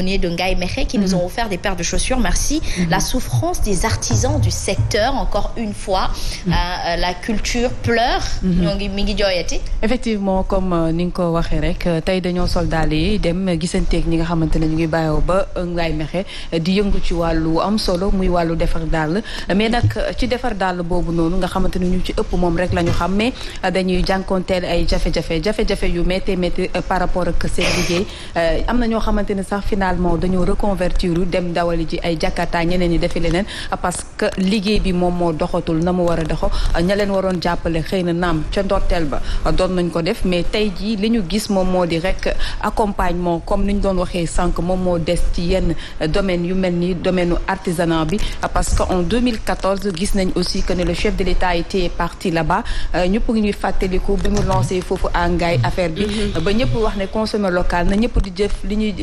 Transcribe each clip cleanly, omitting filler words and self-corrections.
de Ngaye Mékhé qui nous ont offert des paires de chaussures. Merci. La souffrance des artisans du secteur, encore une fois. La culture pleure. ñoo ngi mi ngi jooyati. Effectivement, comme ni nga ko waxee rek tey dañoo sol daal yi dem gisanteeg ñi nga xamante ne ñu ngi bàyyoo ba Ngaye Mékhé di yëngu ci wàllu am solo muy wàllu defar dàll mais nag ci defar dàll boobu noonu nga xamante ne ñu ci ëpp moom rek la ñu xam mais dañuy jànkoonteel ay jafe-jafe yu métti par rapport ak seen liggéey am na ñoo xamante ne sax finalement dañoo reconvertir dem dawali ji ay jakarta ñeneen ñi defi leneen parce que liggéey bi moom moo doxatul na mu war a doxo ña leen waroon jàppale xëy na naam ca ndorteel ba doon nañ ko def mais tey jii li ñu gis moom moo di rek accompagnement comme ni ñu doon waxee sànq moom moo des ci yenn domaine yu mel ni domaine artisanat bi parce que en 2014 gis nañ aussi que ne le chef de l'État était parti là-bas ñëpp ngi ñuy fàttaliku bi mu lancé foofu à Ngaye affaire bi ba ñëpp wax ne consommer local na ñëpp di jëf li ñuy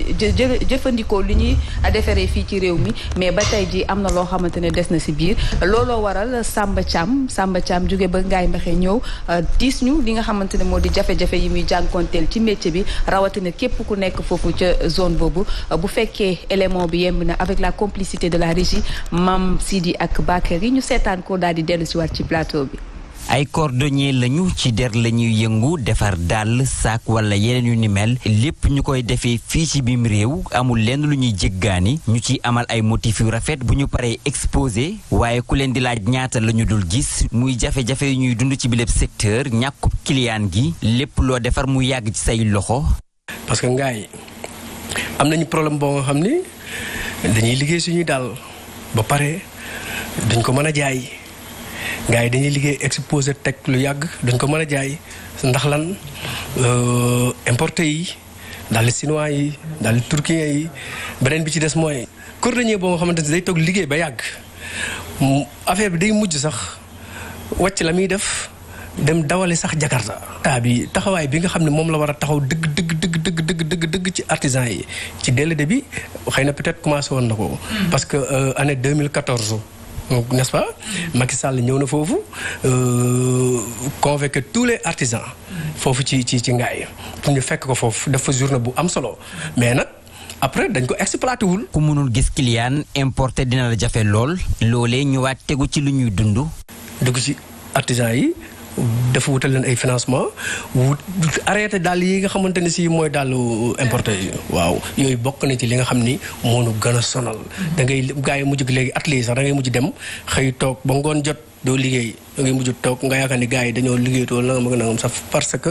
jëfandikoo li ñuy defaree fii ci réew mi mais ba tey ji am na loo xamante ne des na si biir looloo waral Samba Thiam jóge ba Ngaye Mékhé ñëw diis ñu li nga xamante ne moo di jafe-jafe yi muy jànkoonteel ci métier bi rawatina képp ku nekk foofu ca zone boobu bu fekkee élément bi yemb na avec la complicité de la régie Mam Sidi ak Bakary ñu seetaan ko daal di dellu si waat ci plateau bi. ay cordonnier lañu ci der la ñuy yëngu defar dàll saak wala yeneen yu ni mel lépp ñu koy defee fii ci biim réew amul lenn lu ñuy jéggaani ñu ci amal ay motifs yu rafet bu ñu paree exposé waaye ku leen di laaj ñaata la ñu dul gis muy jafe-jafe yu ñuy dund ci biléb secteur ñàkkub client gi lépp loo defar mu yàgg ci say loxo. parce que Ngaye am nañu problème boo nga xam ni dañuy liggéey suñuy dàll ba pare duñ ko mën a jaay. Ngaye dañuy liggéey exposé teg lu yàgg dañ ko mën a jaay ndax lan importé yi daal chinois yi daal turquien yi beneen bi ci des mooy cordonnier boo nga xamante ne day toog liggéey ba yàgg affaire bi day mujj sax wàcc la muy def dem dawale sax jakarta bi taxawaay bi nga xam ne moom la war a taxaw dëgg ci artisan yi ci délai bi xëy na peut-être commencé woon na ko parce que année 2014 n'est-ce pas Macky Sall ñëw na foofu convoqué tous les artisans foofu ci Ngaye pour ñu fekk ko foofu def fa journée bu am solo mais nag après dañ ko exploité wul. ku mënul gis client importé dina la jafe lool loolee ñëwaat tegu ci lu ñuy dund. dugg ci artisans yi dafa wutal leen ay financement arrêté daal yi nga xamante ne si mooy daalu importé yi waaw yooyu bokk na ci li nga xam ni moo nu gën a sonal da ngay gars yi mujj léegi atelier sax da ngay mujj dem xëy toog ba ngoon jot doo liggéey da ngay mujj toog nga yaakaar ni gars yi dañoo liggéeyatoo la nga mag nangam sax parce que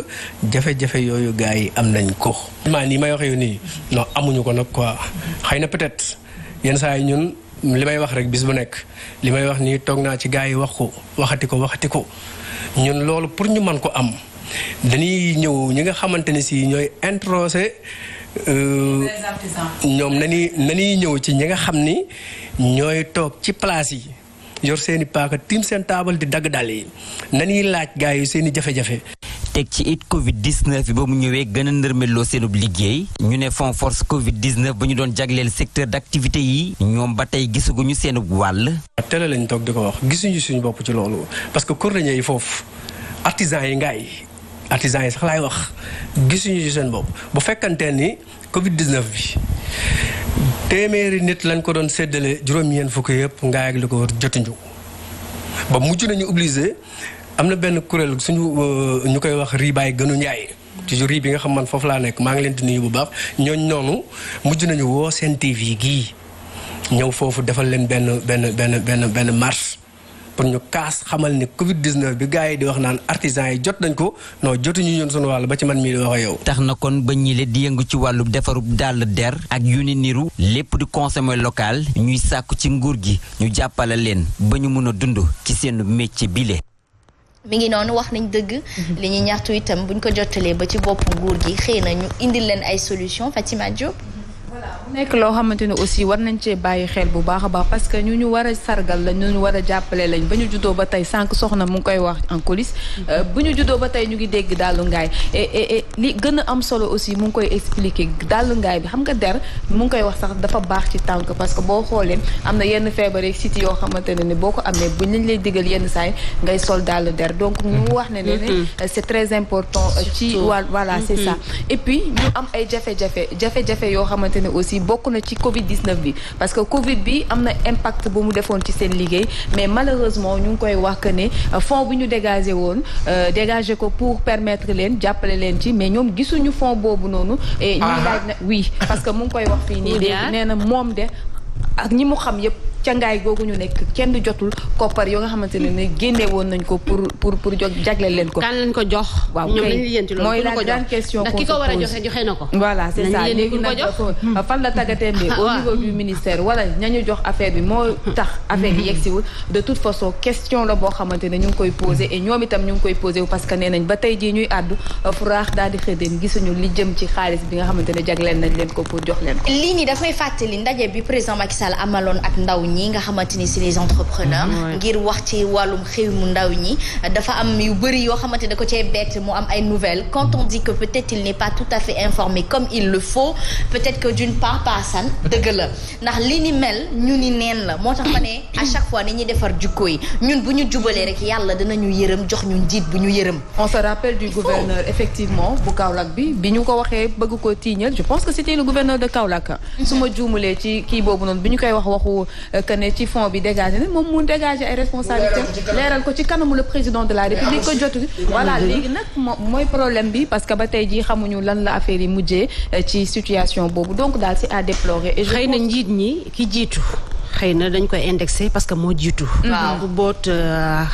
jafe-jafe yooyu gars yi am nañ ko maa nii may waxee nii non amuñu ko nag quoi xëy na peut-être yenn saa yi ñun li may wax rek bis bu nekk li may wax nii toog naa ci gars yi wax ko waxati ko ñun loolu pour ñu mën ko am dañuy ñëw ñi nga xamante ne si ñooy introsé ñoom nañuy ñëw ci ñi nga xam ni ñooy toog ci place yi yor seeni paaka tiim seen taabal di dagg dàll yi nañuy laaj gars yi seeni jafe-jafe. teg ci it Covid 19 bi ba mu ñëwee gën a ndërmeloo seenub liggéey ñu ne fond force Covid 19 ba ñu doon jagleel secteur d'activité yi ñoom ba tey gisaguñu seenub wàll. télé lañ toog di ko wax gisuñu suñu bopp ci loolu parce que cordonnier yi foofu artisans yi Ngaye artisans yi sax laay wax gisuñu ci seen bopp bu fekkantee ni Covid 19 bi téeméeri nit lañ ko doon séddale juróom-ñeent fukk yëpp Ngaye ak li ko war jotuñu ba mujj nañu obligé. am na benn kuréel suñu ñu koy wax riibaay gënu njaay toujours rii bi nga xam man foofu laa nekk maa ngi leen di nuyu bu baax ñooñ noonu mujj nañu woo seen TV gii ñëw foofu defal leen benn marche pour ñu kaas xamal ni Covid 19 bi gars yi di wax naan artisans yi jot nañ ko non jotuñu ñun suñu wàll ba ci man mii di wax ak yow. tax na kon ba ñile di yëngu ci wàllu defarub dàll der ak yu ni niru lépp di consommer local ñuy sàkku ci nguur gi ñu jàppale leen ba ñu mun a dund ci seen métier bile. mi ngi noonu wax nañ dëgg li ñuy ñaxtu itam buñ ko jottalee ba ci bopp nguur gi xëy na ñu indil leen ay solution Fatima Diop. nekk loo xamante ne aussi war nañ cee bàyyi xel bu baax a baax parce que ñu war a sargal lañ ñu war a jàppale lañ ba ñu juddoo ba tey sànq soxna mu ngi koy wax en coulisses bu ñu juddoo ba tey ñu ngi dégg Daalu Ngaye et li gën a am solo aussi mu ngi koy expliquer Daalu Ngaye bi xam nga der mu ngi koy wax sax dafa baax ci tànk parce que boo xoolee am na yenn feebar ak site yoo xamante ne ni boo ko amee buñ lañ lay digal yenn saay ngay sol daalu der donc ñu wax ne ne c'est très important ci voilà c'est ça et puis ñu am ay jafe-jafe yoo xamante ne aussi bokk na ci Covid 19 bi parce que Covid bi am na impact bu mu defoon ci seen liggéey mais malheureusement ñu ngi koy wax que ne fonds bi ñu dégagé woon dégagé ko pour permettre leen jàppale leen ci mais ñoom gisuñu fonds boobu noonu. et ñuy laaj na oui parce que mu ngi koy wax fii nii léegi nee na moom de ak ñi mu xam yëpp. cangaay googu ñu nekk kenn jotul koppar yoo nga xamante ne génne woon nañ ko pour jagleel leen ko. kan lañ ko jox. waaw ñoom lañu lijjanti loolu mooy la grande question. ndax ki ko war a joxe na ko. voilà c'est ça léegi nag fan la tàggatee bi au niveau du ministère wala ñañu jox affaire bi moo tax affaire bi yegsiwul de toute façon question la boo xamante ne ñu ngi koy posé et ñoom itam ñu ngi koy posé parce que nee nañ ba tey jii ñuy àddu furaax daal di xëddeen gisuñu li jëm ci xaalis bi nga xamante ne jagleel nañ leen ko pour jox leen ko. lii nii dafay fàttali ndaje bi président Macky Sall amaloon ak ndaw ñi nga xamante ni c'est les entrepreneurs ngir wax ci wàllum xëy mu ndaw ñi dafa am yu bëri yoo xamante da ko cee bett mu am ay nouvelles quand on dit que peut-être il n'est pas tout à fait informé comme il le faut peut-être que d'une part paasan dëgg la ndax li ni mel ñu ni neen la moo tax ma ne à chaque fois ni ñuy defar jukko yi ñun bu ñu jubalee rek yàlla danañu yërëm jox ñu njiit bu ñu yërëm. on se rappelle du gouverneur effectivement bu Kaolack bi ñu ko waxee bëgg ko tiiñal je pense que c'était le gouverneur de Kaolack su ma juumulee ci kii boobu noonu bi ñu koy waxu que ne ci fond bi dégagé na moom mu dégagé ay responsabilités leeral ko ci kanamu le président de la république ko jotu voilà léegi nag mooy problème bi parce que ba tey jii xamuñu lan la affaire yi mujjee ci situation boobu donc daal c'est à déplorer et xëy na njiit ñi ki jiitu xëy na dañ koy indexé parce que moo jiitu ku boot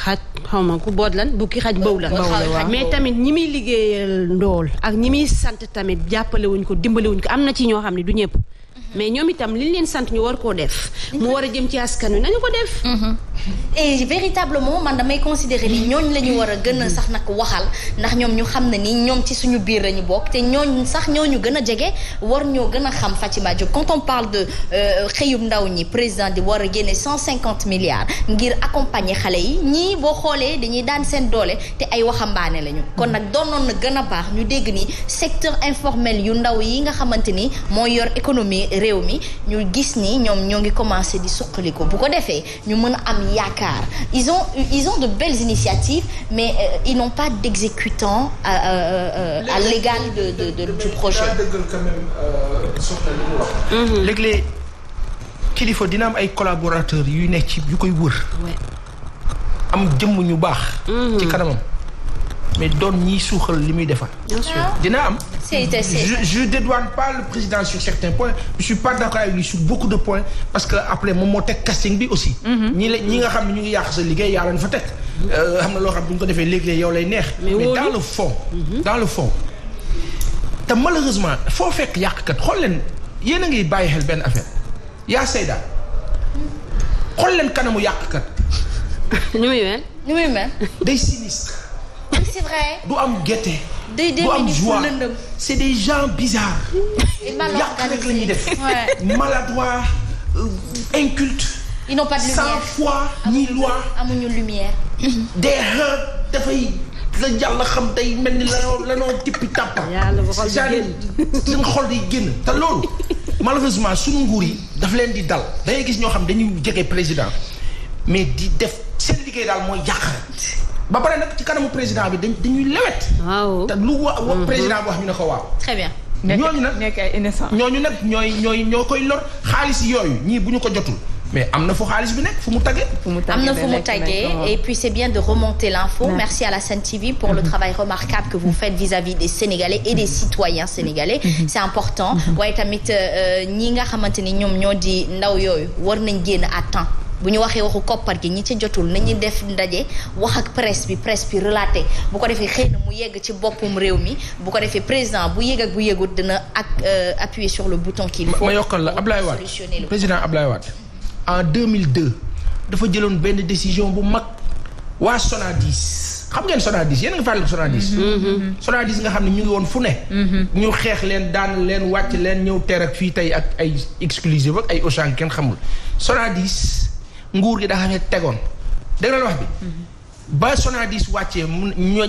xaj xaw ma ku boot lan bu ki xaj bëw la mais tamit ñi muy liggéeyal ndool ak ñi muy sant tamit jàppale wuñ ko dimbale wuñ ko am na ci ñoo xam ne du ñëpp mais ñoom itam li ñu leen sant ñu war koo def mu war a jëm ci askan wi nañu ko def et véritablement man damay considérer ni ñooñ la ñu war a gën a sax nag waxal ndax ñoom ñu xam ne ni ñoom ci suñu biir lañu bokk te ñooñ sax ñooñu gën a jege war ñoo gën a xam Fatima Diop quand on parle de xëyum ndaw ñi président di war a génne 150 milliards ngir accompagner xale yi ñii boo xoolee dañuy daan seen doole te ay waxambaane lañu kon nag doonoon na gën a baax ñu dégg ni secteur informel yu ndaw yi nga xamante ni mooy yor économie réew mi ñu gis ni ñoom ñoo ngi commencé di suqaliku bu ko defee ñu mën a am yaakaar ils ont de belles initiatives mais ils n'ont pas d'exécutant à l'égal du projet. dëggal quand même soxna li mu wax. léeg-léeg kilifa dina am ay collaborateurs yu nekk ci yu koy wër. am jëmm ñu baax. ci kanamam mais doon ñiy suuxal li muy defar. bien sûr dina am. je dédouane pas le président sur certains points je suis pas d'accord avec lui sur beaucoup de points parce que après moom moo teg casting bi aussi. ñi nga xam ne ñu ngi yàq sa liggéey yaa leen fa teg. xam na loo xam bu ñu ko defee léegi yow lay neex. mais dans le fond. dans le fond te malheureusement foo fekk yàqkat xool leen yéen a ngi bàyyi xel benn affaire yaa Seyda xool leen kanamu yàqkat. ñu muy mel. day sinistre. c'est vrai. du am gaieté. du am joie c'est des gens bizarres. yàq rek la ñuy def. maladroit inculte. ils n'ont pas de lumière sans foi ni loi. amuñu lumière. des dafay la yàlla xam day mel ni lanoo tippi tàppa. yàlla ba xol di génn seen xol day génn te loolu malheureusement suñu nguur yi daf leen di dal da ngay gis ñoo xam dañuy jege président mais di def seen liggéey daal mooy yàq ba pare nag ci kanamu président bi dañuy lewet. waaw te lu président bi wax ñu ne ko waaw. très bien. ñooñu nag nekk ay innocent. ñooñu nag ñoo koy lor xaalis yooyu ñii bu ñu ko jotul. mais am na fu xaalis bi nekk fu mu tàggee. am na fu mu tàggee et puis c'est bien de remonter l'info. Merci à la Sen TV pour le travail remarquable que vous faites vis-à-vis des Sénégalais et des citoyens sénégalais. C'est important. waaye tamit ñi nga xamante ni ñoom ñoo di ndaw yooyu war nañ génn à temps. bu ñu waxee waxu koppar gi ñi ci jotul nañu def ndaje wax ak presse bi relaté bu ko defee xëy na mu yegg ci boppum réew mi bu ko defee président bu yegg ak bu yeggut dina appuyer sur le bouton qu'il faut. ma yokkal la Ablaye Wade président Ablaye Wade en 2002 dafa jëloon benn décision bu mag waa Sonadis xam ngeen Sonadis yéen a ngi fàttali Sonadis. Sonadis nga xam ne ñu ngi woon fu ne. ñu xeex leen daan leen wàcc leen ñëw teer ak fii tey ak ay exclusive ak ay Auchan kenn xamul Sonadis. nguur gi daa xam ne tegoon dégg nga wax bi ba Sonadis wàccee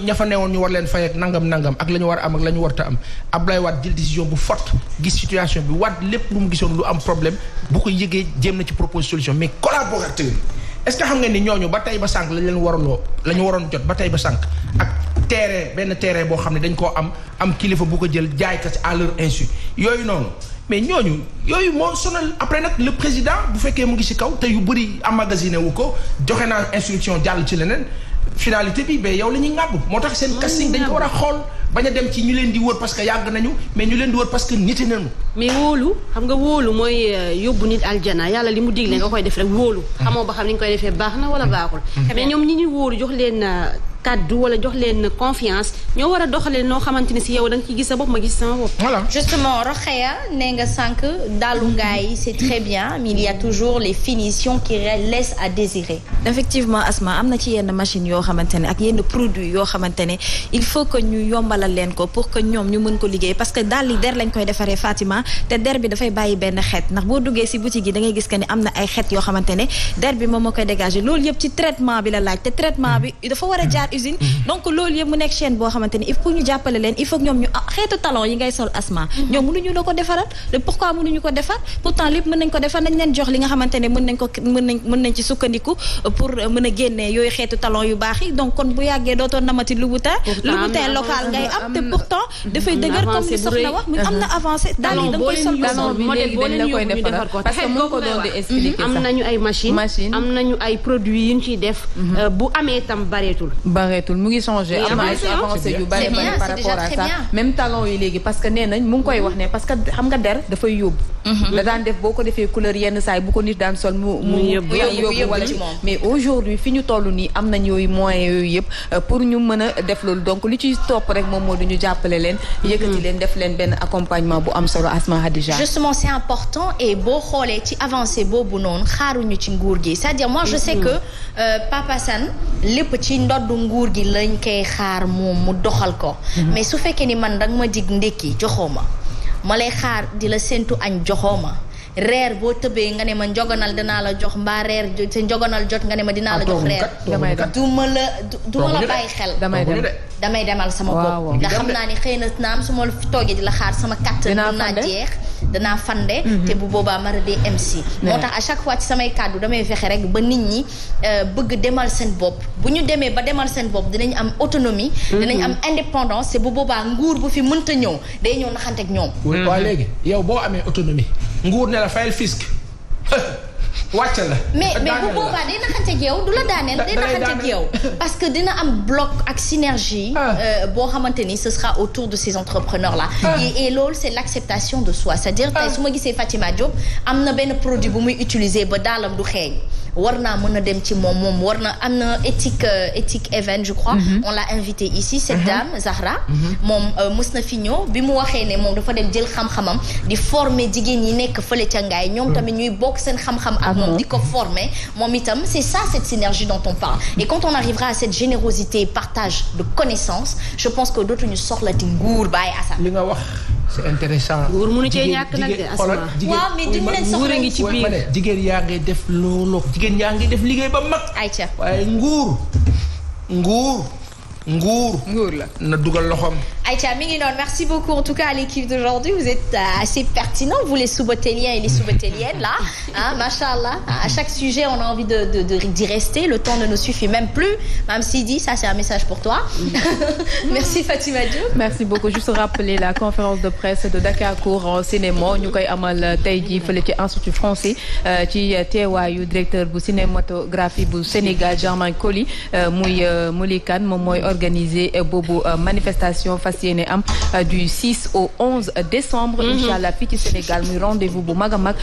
ña fa newoon ñu war leen fay ak nangam ak la ñu war a am ak la ñu warta am Abdoulaye Wade jël décision bu forte gis situation bi Wade lépp lu mu gisoon lu am problème bu ko yëgee jéem na ci propose solution mais collaborateur yi est-ce que xam nga ni ñooñu ba tey ba sànq lañ leen waroon jot ba tey ba sànq ak benn terrain boo xam ne dañ koo am kilifa bu ko jël jaay ko à leur insu yooyu noonu mais ñooñu yooyu moo sonal après nag le président bu fekkee mu ngi ci kaw te yu bëri emmagasiné wu ko joxe naa instruction jàll ci leneen finalité bi mais yow la ñuy ŋàbb moo tax seen casting dañ ko war a xool bañ a dem ci ñu leen di wër parce que yàgg nañu mais ñu leen di wër parce que nite nañu. mais wóolu xam nga wóolu mooy yóbbu nit aljana yàlla li mu digle nga koy def rek wóolu. xamoo ba xam ni nga koy defee baax na wala baaxul. mais ñoom ñi ñu wóolu jox leen kàddu wala jox leen confiance ñoo war a doxalee noo xamante ne si yow da nga ciy gis sa bopp ma gis sama bopp. voilà justement Rokhaya nee nga sànq dalu ngaay yi c'est très bien mais il y a toujours les finitions qui laissent à désirer. effectivement Asma am na ci yenn machine yoo xamante ne ak yenn produits yoo xamante ne il faut que ñu yombalal leen ko pour que ñoom ñu mën ko liggéey parce que daal li der lañ koy defaree Fatima te der bi dafay bàyyi benn xeet ndax boo duggee si boutique yi da ngay gis que ni am na ay xeet yoo xamante ne der bi moom moo koy dégager loolu yëpp ci traitement bi la laaj te traitement bi dafa war a jaar usine donc loolu yëpp mu nekk chaîne boo xamante ni il faut ñu jàppale leen il faut que ñoom ñu xeetu talon yi ngay sol Asma ñoom mënuñu la ko defaral pourquoi mënuñu ko defar pourtant lépp mën nañ ko defar nañ leen jox li nga xamante ne mën nañ ci sukkandiku pour mën a génnee yooyu xeetu talon yu baax yi donc kon bu yàggee dootoon namati Louboutin local ngay am te pourtant dafay dëgër comme li soxna wax mu am na avancé daal yi da nga koy sol talon bi léegi dañ la koy defaral parce que moo ko doon di expliquer am nañu ay machine am nañu ay produits yu ñu ciy def bu amee tam bareetul mu ngi changé am na ay avancé yu bari bari par rapport à ça même talon yi léegi parce que nee nañ mu ngi koy wax ne parce que xam nga der dafay yóbbu da daan def boo ko defee couleur yenn saay bu ko nit daan sol mu yóbbu wala mais aujourd'hui fi ñu toll nii am nañ yooyu moyens yooyu yëpp pour ñu mën a def loolu donc li ci topp rek moom moo du ñu jàppale leen yëkkati leen def leen benn accompagnement bu am solo Asma Hadija justement c'est important et boo xoolee ci avancé boobu noonu xaaruñu ci nguur gi c'est-à-dire moi je sais que Papa Sane lépp ci ndoddu nguur gi lañ koy xaar moom mu doxal ko mais su fekkee ni man danga ma jig ndékki joxoo ma lay xaar di la séntu añ joxoo ma reer boo tëbee nga ne ma njogonal dinaa la jox mbaa reer sa njogonal jot nga ne ma dinaa la jox reer du ma la bàyyi xel damay demal sama bopp nga xam naa ni xëy na naam su ma toogee di la xaar sama kàttan dinaa jeex danaa fande te bu boobaa mara dee MC moo tax à chaque fois ci samay kàddu damay fexe rek ba nit ñi bëgg demal seen bopp bu ñu demee ba demal seen bopp dinañ am autonomie dinañ am indépendance te bu boobaa nguur bu fi mënta ñëw day ñëw naxante ak ñoom waaw léegi yow boo amee autonomie nguur ne la fayal fisc wàcc la mais bu boobaa day naxante ak yow du la daaneel day naxante ak yow parce que dina am bloc ak synergie boo xamante ni ce sera autour de ces entrepreneurs là et loolu c'est l'acceptation de soi c'est-à-dire tey su ma gisee Fatima Diop am na benn produit bu muy utiliser ba daalam du xeeñ war naa mën a dem ci moom war na am na éthique event je crois on l'a invité ici cette dame Zahra moom mës na fi ñëw bi mu waxee ne moom dafa dem jël xam-xamam di former jigéen ñi nekk fële ca ngaay ñoom tamit ñuy bokk seen xam-xam ak moom di ko former moom itam c'est ça cette synergie dont on parle et quand on arrivera à cette générosité partage de connaissances je pense que dootuñu soxlati nguur bàyyi Assane li nga wax c'est intéressant nguur mënu cee ñàkk nag de Asma waaw mais duñu leen soxla ngi ci biir jigéen yaa ngi def loolu jigéen yaa ngi def liggéey ba mag ayca waaye nguur la na dugal loxoom Aïcha mi ngi noonu merci beaucoup en tout cas à l'équipe d'aujourd'hui vous êtes assez pertinents vous les Soubatéliens et les Soubatéliennes là machallah à chaque sujet on a envie d'y rester le temps ne nous suffit même plus Mme Sidi ça c'est un message pour toi merci Fatima Diop merci beaucoup juste rappeler la conférence de presse de Dakarcourt en cinéma ñu koy amal tey jii fële ci Institut français ci teewaayu directeur bu cinématographie bu Sénégal Germain Coly muy Molikan moom mooy organiser boobu manifestation fas yéene am du 6 au 11 décembre inchallah fii ci Sénégal muy rendez-vous bu mag a mag